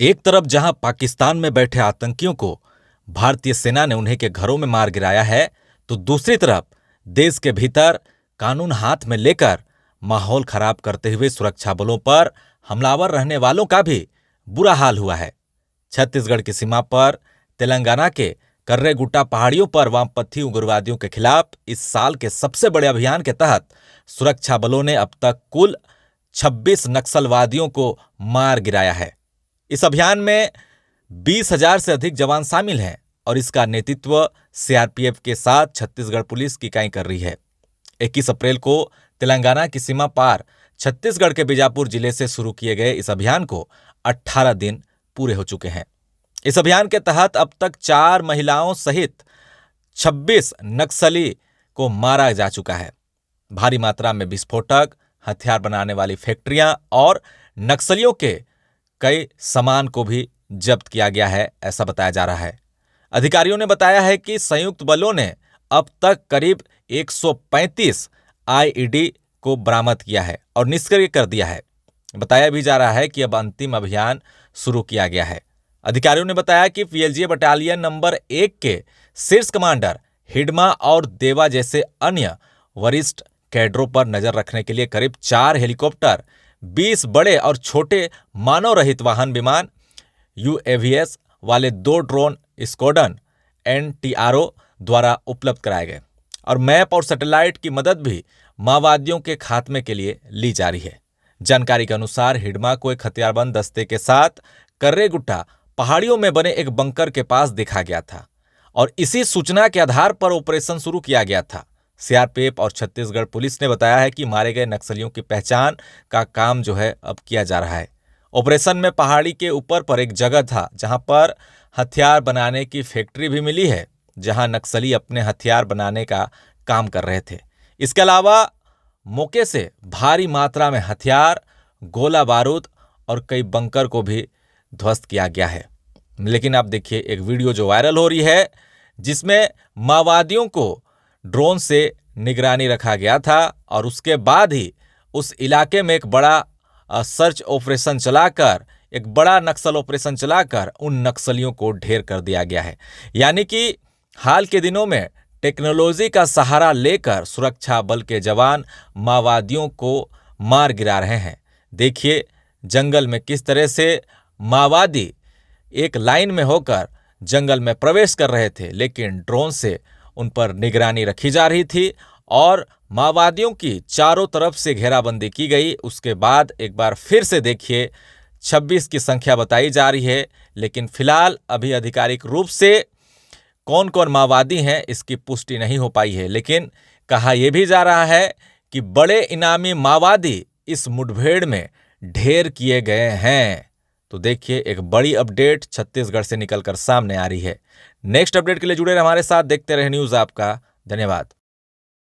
एक तरफ जहां पाकिस्तान में बैठे आतंकियों को भारतीय सेना ने उन्हीं के घरों में मार गिराया है, तो दूसरी तरफ देश के भीतर कानून हाथ में लेकर माहौल खराब करते हुए सुरक्षा बलों पर हमलावर रहने वालों का भी बुरा हाल हुआ है। छत्तीसगढ़ की सीमा पर तेलंगाना के कर्रेगुट्टा पहाड़ियों पर वामपंथी उग्रवादियों के खिलाफ इस साल के सबसे बड़े अभियान के तहत सुरक्षा बलों ने अब तक कुल 26 नक्सलवादियों को मार गिराया है। इस अभियान में 20,000 से अधिक जवान शामिल हैं और इसका नेतृत्व सीआरपीएफ के साथ छत्तीसगढ़ पुलिस की इकाई कर रही है। 21 अप्रैल को तेलंगाना की सीमा पार छत्तीसगढ़ के बीजापुर जिले से शुरू किए गए इस अभियान को 18 दिन पूरे हो चुके हैं। इस अभियान के तहत अब तक 4 महिलाओं सहित 26 नक्सली को मारा जा चुका है। भारी मात्रा में विस्फोटक, हथियार बनाने वाली फैक्ट्रियां और नक्सलियों के कई सामान को भी जब्त किया गया है, ऐसा बताया जा रहा है। अधिकारियों ने बताया है कि संयुक्त बलों ने अब तक करीब 135 आईईडी को बरामद किया है और निष्क्रिय कर दिया है। बताया भी जा रहा है कि अब अंतिम अभियान शुरू किया गया है। अधिकारियों ने बताया कि पीएलजीए बटालियन नंबर 1 के शीर्ष कमांडर हिडमा और देवा जैसे अन्य वरिष्ठ कैडरों पर नजर रखने के लिए करीब 4 हेलीकॉप्टर, 20 बड़े और छोटे मानव रहित वाहन विमान, यूएवीएस वाले 2 ड्रोन स्क्वाड्रन एनटीआरओ द्वारा उपलब्ध कराए गए और मैप और सैटेलाइट की मदद भी माओवादियों के खात्मे के लिए ली जा रही है। जानकारी के अनुसार हिडमा को एक हथियारबंद दस्ते के साथ कर्रेगुट्टा पहाड़ियों में बने एक बंकर के पास देखा गया था और इसी सूचना के आधार पर ऑपरेशन शुरू किया गया था। सीआरपीएफ और छत्तीसगढ़ पुलिस ने बताया है कि मारे गए नक्सलियों की पहचान का काम अब किया जा रहा है। ऑपरेशन में पहाड़ी के ऊपर पर एक जगह था जहां पर हथियार बनाने की फैक्ट्री भी मिली है, जहां नक्सली अपने हथियार बनाने का काम कर रहे थे। इसके अलावा मौके से भारी मात्रा में हथियार, गोला बारूद और कई बंकर को भी ध्वस्त किया गया है। लेकिन आप देखिए एक वीडियो जो वायरल हो रही है, जिसमें माओवादियों को ड्रोन से निगरानी रखा गया था और उसके बाद ही उस इलाके में एक बड़ा सर्च ऑपरेशन चलाकर, एक बड़ा नक्सल ऑपरेशन चलाकर उन नक्सलियों को ढेर कर दिया गया है। यानी कि हाल के दिनों में टेक्नोलॉजी का सहारा लेकर सुरक्षा बल के जवान माओवादियों को मार गिरा रहे हैं। देखिए जंगल में किस तरह से माओवादी एक लाइन में होकर जंगल में प्रवेश कर रहे थे, लेकिन ड्रोन से उन पर निगरानी रखी जा रही थी और माओवादियों की चारों तरफ से घेराबंदी की गई। उसके बाद एक बार फिर से देखिए 26 की संख्या बताई जा रही है, लेकिन फिलहाल अभी आधिकारिक रूप से कौन कौन माओवादी हैं इसकी पुष्टि नहीं हो पाई है। लेकिन कहा यह भी जा रहा है कि बड़े इनामी माओवादी इस मुठभेड़ में ढेर किए गए हैं। तो देखिए एक बड़ी अपडेट छत्तीसगढ़ से निकलकर सामने आ रही है। नेक्स्ट अपडेट के लिए जुड़े रहे हमारे साथ, देखते रहे न्यूज़ आपका। धन्यवाद।